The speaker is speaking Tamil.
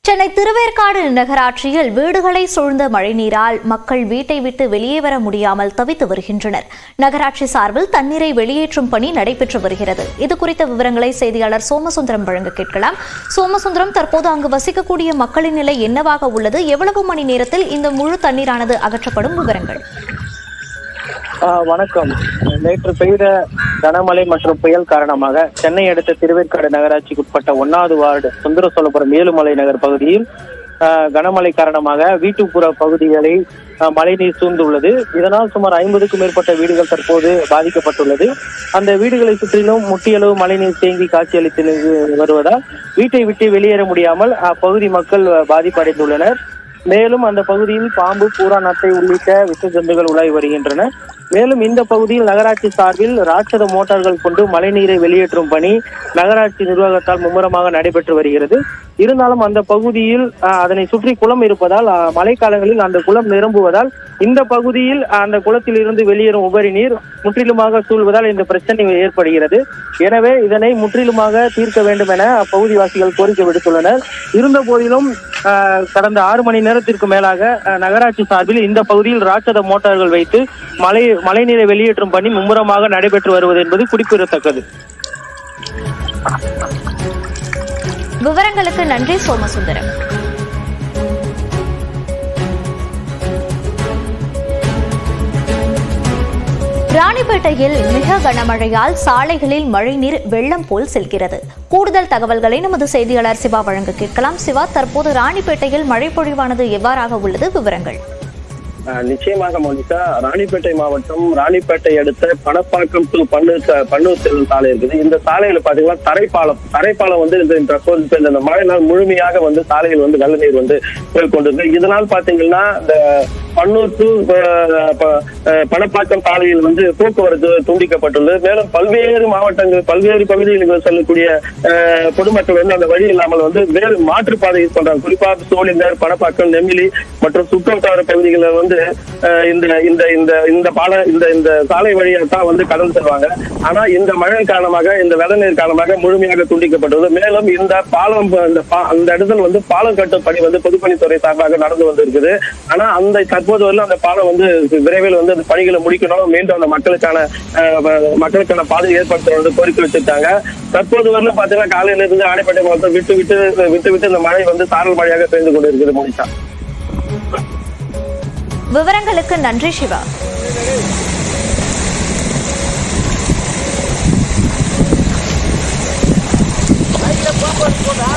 சென்னை திருவேற்காடு நகராட்சியில் வீடுகளை சூழ்ந்த மழைநீரால் மக்கள் வீட்டை விட்டு வெளியே வர முடியாமல் தவித்து வருகின்றனர். நகராட்சி சார்பில் தண்ணீரை வெளியேற்றும் பணி நடைபெற்று வருகிறது. இதுகுறித்த விவரங்களை செய்தியாளர் சோமசுந்தரம் வழங்க கேட்கலாம். சோமசுந்தரம், தற்போது அங்கு வசிக்கக்கூடிய மக்களின் நிலை என்னவாக உள்ளது? எவ்வளவு மணி நேரத்தில் இந்த முழு தண்ணீரானது அகற்றப்படும்? விவரங்கள். வணக்கம். நேற்று பெய்த கனமழை மற்றும் புயல் காரணமாக சென்னை அடுத்த திருவேற்காடு நகராட்சிக்கு உட்பட்ட 1வது வார்டு சுந்தர சோழபுரம் ஏழுமலை நகர் பகுதியில் கனமழை காரணமாக வீட்டுப்புற பகுதிகளை மழைநீர் சூழ்ந்துள்ளது. இதனால் சுமார் 50க்கும் மேற்பட்ட வீடுகள் தற்போது பாதிக்கப்பட்டுள்ளது. அந்த வீடுகளை சுற்றிலும் முட்டியளவு மழைநீர் தேங்கி காட்சியளித்து வருவதால் வீட்டை விட்டு வெளியேற முடியாமல் அப்பகுதி மக்கள் பாதிப்படைந்துள்ளனர். மேலும் அந்த பகுதியில் பாம்பு, பூரா, நத்தை உள்ளிட்ட விஷ ஜந்துகள் உலாவி வருகின்றன. மேலும் இந்த பகுதியில் நகராட்சி சார்பில் ராட்சத மோட்டார்கள் கொண்டு மழைநீரை வெளியேற்றும் பணி நகராட்சி நிர்வாகத்தால் மும்முரமாக நடைபெற்று வருகிறது. இருந்தாலும் அந்த பகுதியில் அதனை சுற்றி குளம் இருப்பதால் மழைக்காலங்களில் அந்த குளம் நிரம்புவதால் இந்த பகுதியில் அந்த குளத்தில் இருந்து வெளியேறும் உபரி நீர் முற்றிலுமாக சூழ்வதால் இந்த பிரச்சனை ஏற்படுகிறது. எனவே இதனை முற்றிலுமாக தீர்க்க வேண்டும் என அப்பகுதிவாசிகள் கோரிக்கை விடுத்துள்ளனர். இருந்த போதிலும் கடந்த 6 மணி நேரத்திற்கு மேலாக நகராட்சி சார்பில் இந்த பகுதியில் ராட்சத மோட்டார்கள் வைத்து மழைநீரை வெளியேற்றும் பணி மும்முரமாக நடைபெற்று வருவது என்பது குறிப்பிடத்தக்கது. விவரங்களுக்கு நன்றி சோமசுந்தரம். ராணிப்பேட்டையில் மிக கனமழையால் சாலைகளில் மழைநீர் வெள்ளம் போல் செல்கிறது. கூடுதல் தகவல்களை நமது செய்தியாளர் சிவா வழங்க கேட்கலாம். சிவா, தற்போது ராணிப்பேட்டையில் மழை பொழிவானது எவ்வாறாக உள்ளது? விவரங்கள். நிச்சயமாக மோனிகா, ராணிப்பேட்டை மாவட்டம் ராணிப்பேட்டை அடுத்த பணப்பாக்கம் டு பன்னூர் செல்லும் சாலை இருக்குது. இந்த சாலையில பாத்தீங்கன்னா தரைப்பாலம் வந்து இந்த மழைநாள் முழுமையாக வந்து சாலையில் வந்து வெள்ள நீர் வந்து போய் கொண்டிருக்கு. இதனால் பாத்தீங்கன்னா இந்த பன்னூர் டு பணப்பாக்கம் சாலையில் வந்து போக்குவரத்து துண்டிக்கப்பட்டுள்ளது. மேலும் பல்வேறு மாவட்டங்கள், பல்வேறு பகுதிகளுக்கு செல்லக்கூடிய பொதுமக்கள் வந்து அந்த வழி இல்லாமல் வந்து வேறு மாற்றுப்பாதை யூஸ் பண்றாங்க. குறிப்பாக சோளிங்கர், பணப்பாக்கம், நெமிலி மற்றும் சுற்றுவட்டார பகுதிகளில் வந்து இந்த சாலை வழியாக வந்து கடந்து செல்வாங்க. ஆனா இந்த மழை காரணமாக, இந்த வெள்ள நீர் காரணமாக முழுமையாக துண்டிக்கப்பட்டது. மேலும் இந்த பாலம் அந்த இடத்துல வந்து பாலம் கட்டும் பணி வந்து பொதுப்பணித்துறை சார்பாக நடந்து வந்திருக்குது. ஆனா அந்த தற்போது வரல அந்த பாலம் வந்து விரைவில் வந்து அந்த பணிகளை முடிக்கணும், மீண்டும் அந்த மக்களுக்கான பாதை ஏற்படுத்த வந்து கோரிக்கை வச்சிருக்காங்க. தற்போது வரல பாத்தீங்கன்னா காலையில இருந்து ராணிப்பேட்டை மாவட்டம் விட்டு இந்த மழை வந்து சாரல் மழையாக பெய்து கொண்டு இருக்குது. மோனிகா, விவரங்களுக்கு நன்றி சிவா. போடா